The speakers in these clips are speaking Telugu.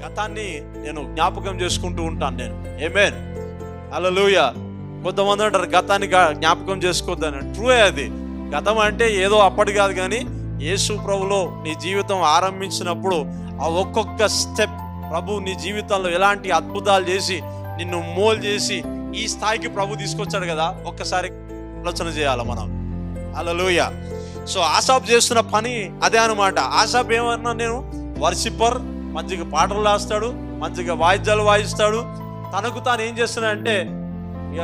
గతాన్ని నేను జ్ఞాపకం చేసుకుంటూ ఉంటాను నేను. ఆమేన్, హల్లెలూయా. కొంతమంది అంటారు గతాన్ని జ్ఞాపకం చేసుకోవద్దని. ట్రూయే అది. గతం అంటే ఏదో అప్పటి కాదు, కానీ యేసు ప్రభులో నీ జీవితం ఆరంభించినప్పుడు ఆ ఒక్కొక్క స్టెప్ ప్రభు నీ జీవితంలో ఎలాంటి అద్భుతాలు చేసి నిన్ను మోల్ చేసి ఈ స్థాయికి ప్రభు తీసుకొచ్చాడు కదా, ఒక్కసారి ఆలోచన చేయాలి మనం. హల్లెలూయా. సో ఆసాబ్ చేస్తున్న పని అదే అనమాట. ఆసాబ్ ఏమన్నా, నేను వర్షిప్పర్, మంచిగా పాటలు రాస్తాడు, మంచిగా వాయిద్యాలు వాయిస్తాడు. తనకు తాను ఏం చేస్తున్నాడంటే, ఇక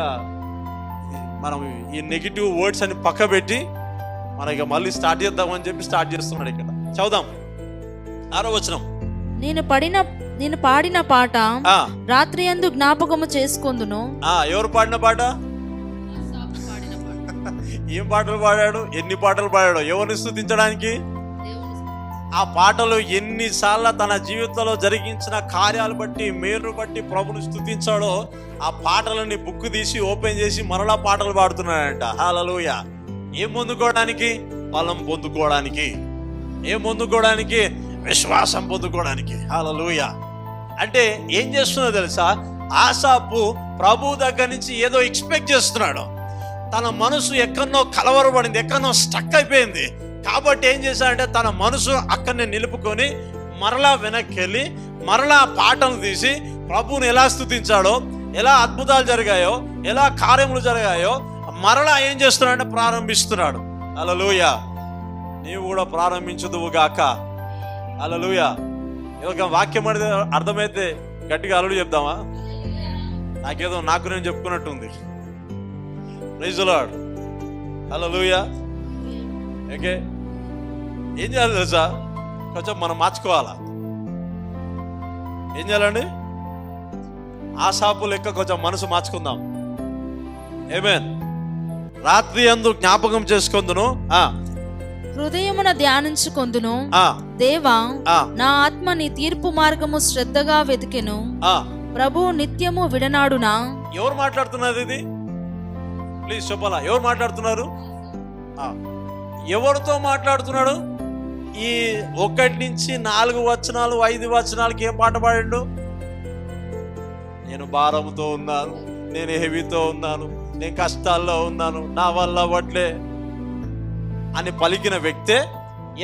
మనం ఈ నెగిటివ్ వర్డ్స్ అని పక్క పెట్టి మనం ఇక మళ్ళీ స్టార్ట్ చేద్దామని చెప్పి స్టార్ట్ చేస్తున్నాడు. ఇక్కడ చదుదాం 6వ వచనం. నేను పాడిన పాట రాత్రి యందు జ్ఞాపకము చేసుకొందును. ఎవరు పాడిన పాట? ఏం పాటలు పాడాడు? ఎన్ని పాటలు పాడాడు? ఎవరిని స్తుతించడానికి? ఆ పాటలు ఎన్నిసార్లు తన జీవితంలో జరిగించిన కార్యాలు బట్టి, మేలు బట్టి ప్రభుని స్తుతించాడో ఆ పాటలని బుక్ తీసి ఓపెన్ చేసి మరలా పాటలు పాడుతున్నాడంట. హల్లెలూయా. ఏం పొందుకోవడానికి? బలం పొందుకోవడానికి. ఏం పొందుకోవడానికి? విశ్వాసం పొందుకోవడానికి. హల్లెలూయా. అంటే ఏం చేస్తున్నదో తెలుసా? ఆసాపు ప్రభు దగ్గర నుంచి ఏదో ఎక్స్పెక్ట్ చేస్తున్నాడు. తన మనసు ఎక్కడనో కలవరపడింది, ఎక్కడనో స్టక్ అయిపోయింది. కాబట్టి ఏం చేశాడంటే తన మనసు అక్కడనే నిలుపుకొని మరలా వెనక్కి వెళ్ళి మరలా పాటలు తీసి ప్రభువుని ఎలా స్తుతించాడో, ఎలా అద్భుతాలు జరిగాయో, ఎలా కార్యములు జరిగాయో మరలా ఏం చేస్తున్నాడంటే ప్రారంభిస్తున్నాడు. హల్లెలూయా. నీవు కూడా ప్రారంభించుదువు గాక. హల్లెలూయా. ఒక వాక్యం అనేది అర్థమైతే గట్టిగా అల్లుడు చెప్దామా? నాకేదో నాకు నేను చెప్పుకున్నట్టుంది. Praise the lord. Hallelujah. Okay, ఏం చేయాలి తెలుసా? కొంచెం మనం మార్చుకోవాలా. ఏం చేయాలండి? ఆసాపు లెక్క కొంచెం మనసు మార్చుకుందాం. ఆమేన్. రాత్రి యందు జ్ఞాపకం చేసుకొందును, హృదయమున ధ్యానించుకొందును. దేవా, నా ఆత్మ నీ తీర్పు మార్గము శ్రద్ధగా వెతికెను. ప్రభు నిత్యము విడనాడునా. ఎవరు మాట్లాడుతున్నారు ఇది? ప్లీజ్ చెప్పాలా, ఎవరు మాట్లాడుతున్నారు? ఎవరితో మాట్లాడుతున్నాడు? ఈ 1 నుంచి 4 వచనాలు 5 వచనాలకి ఏం పాట పాడాడు? నేను భారంతో ఉన్నాను, నేను హెవీతో ఉన్నాను, నేను కష్టాల్లో ఉన్నాను, నా వల్ల అవ్వట్లే అని పలికిన వ్యక్తే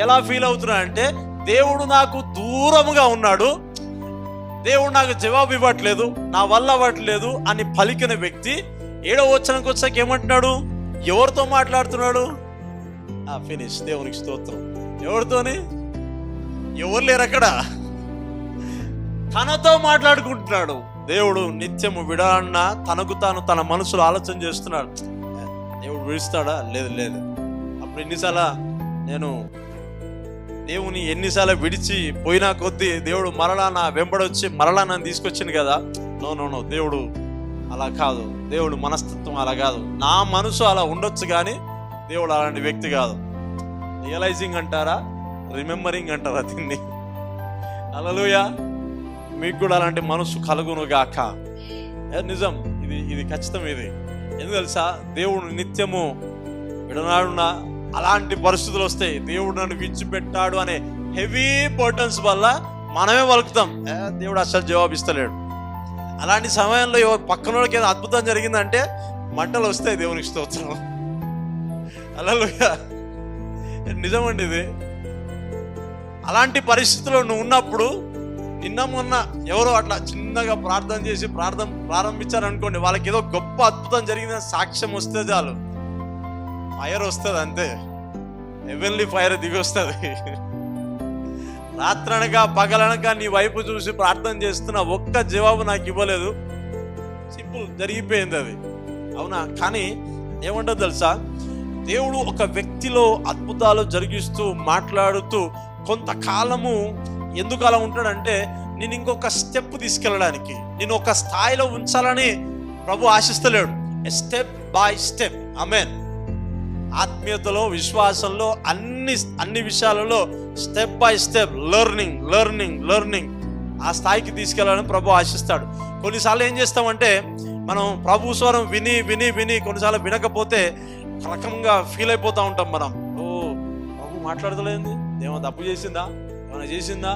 ఎలా ఫీల్ అవుతున్నాడంటే, దేవుడు నాకు దూరముగా ఉన్నాడు, దేవుడు నాకు జవాబు ఇవ్వట్లేదు, నా వల్ల అవ్వట్లేదు అని పలికిన వ్యక్తి 7వ వచనంకి వచ్చాక ఏమంటున్నాడు? ఎవరితో మాట్లాడుతున్నాడు? ఫినిష్. దేవునికి స్తోత్రం. ఎవరితోని? ఎవరు లేరు అక్కడ. తనతో మాట్లాడుకుంటున్నాడు. దేవుడు నిత్యము విడాలన్న తనకు తాను తన మనసులో ఆలోచన చేస్తున్నాడు. దేవుడు విడుస్తాడా? లేదు లేదు. అప్పుడు ఎన్నిసార్లు నేను దేవుని ఎన్నిసార్లు విడిచి పోయినా కొద్దీ దేవుడు మరలా నా వెంబడొచ్చి మరలా నన్ను తీసుకొచ్చింది కదా. నో నో నో, దేవుడు అలా కాదు. దేవుడు మనస్తత్వం అలా కాదు. నా మనసు అలా ఉండొచ్చు కానీ దేవుడు అలాంటి వ్యక్తి కాదు. రియలైజింగ్ అంటారా, రిమెంబరింగ్ అంటారా దీన్ని? హల్లెలూయా. మీకు కూడా అలాంటి మనసు కలుగును గాక. నిజం, ఇది ఖచ్చితం. ఇది ఎందుకు తెలుసా? దేవుడు నిత్యము విడనాడున అలాంటి పరిస్థితులు వస్తాయి. దేవుడు నన్ను విడిచిపెట్టాడు అనే హెవీ బర్డన్స్ వల్ల మనమే వలుకుతాం. దేవుడు అసలు జవాబిస్తలేడు. అలాంటి సమయంలో పక్కన వాళ్ళకి ఏదో అద్భుతం జరిగిందంటే మంటలు వస్తాయి. దేవునికి స్తోత్రం. హల్లెలూయా. నిజమండి ఇది. అలాంటి పరిస్థితుల్లో నువ్వు ఉన్నప్పుడు నిన్న మొన్న ఎవరో అట్లా చిన్నగా ప్రార్థన చేసి ప్రారంభించారనుకోండి, వాళ్ళకి ఏదో గొప్ప అద్భుతం జరిగిందని సాక్ష్యం వస్తే చాలు, ఫైర్ వస్తుంది అంతే. హెవెన్లీ ఫైర్ దిగి వస్తుంది. రాత్రనగా పగలనగా నీ వైపు చూసి ప్రార్థన చేస్తున్న ఒక్క జవాబు నాకు ఇవ్వలేదు. సింపుల్, జరిగిపోయింది అది. అవునా? కానీ ఏమంటో తెలుసా? దేవుడు ఒక వ్యక్తిలో అద్భుతాలు జరిగిస్తూ మాట్లాడుతూ కొంతకాలము ఎందుకు అలా ఉంటాడంటే, నేను ఇంకొక స్టెప్ తీసుకెళ్ళడానికి, నేను ఒక స్థాయిలో ఉంచాలని ప్రభు ఆశిస్తలేడు. Step by step. ఆమేన్. ఆత్మీయతలో, విశ్వాసంలో, అన్ని విషయాలలో step by step learning learning learning ఆ స్థాయికి తీసుకెళ్ళాలని ప్రభు ఆశిస్తాడు. కొన్నిసార్లు ఏం చేస్తామంటే, మనం ప్రభు స్వరం విని విని విని కొన్నిసార్లు వినకపోతే రకంగా ఫీల్ అయిపోతూ ఉంటాం మనం. ప్రభు మాట్లాడతలేదు, ఏమో తప్పు చేసిందా, ఏమైనా చేసిందా,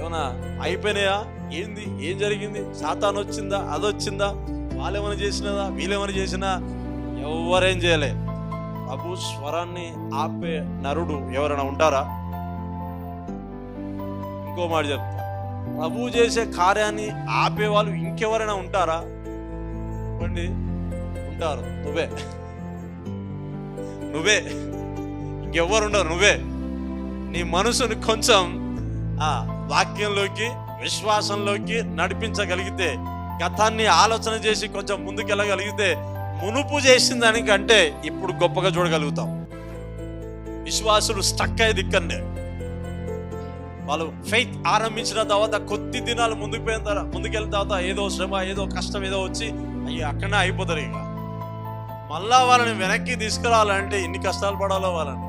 ఏమన్నా అయిపోయినాయా, ఏంది, ఏం జరిగింది, సాతాను వచ్చిందా, అదొచ్చిందా, వాళ్ళేమైనా చేసినదా, వీళ్ళేమైనా చేసినా, ఎవరేం చేయలే. ప్రభు స్వరాన్ని ఆపే నరుడు ఎవరైనా ఉంటారా? ఇంకో మాట చెప్తా, ప్రభు చేసే కార్యాన్ని ఆపే వాళ్ళు ఇంకెవరైనా ఉంటారా? చెప్పండి, ఉంటారు. నువ్వే, ఇంకెవ్వరు ఉండరు, నువ్వే. నీ మనసుని కొంచెం వాక్యంలోకి, విశ్వాసంలోకి నడిపించగలిగితే, గతాన్ని ఆలోచన చేసి కొంచెం ముందుకెళ్ళగలిగితే, మునుపు చేసిన దానికంటే ఇప్పుడు గొప్పగా చూడగలుగుతాం. విశ్వాసులు స్టక్ అయ్యేది ఇక్కడనే. వాళ్ళు ఫెయిత్ ఆరంభించిన తర్వాత కొద్ది దినాలు ముందుకెళ్ళిన తర్వాత ఏదో శ్రమ, ఏదో కష్టం ఏదో వచ్చి అక్కడనే అయిపోతారు. ఇక మళ్ళా వాళ్ళని వెనక్కి తీసుకురావాలంటే ఎన్ని కష్టాలు పడాలో వాళ్ళని.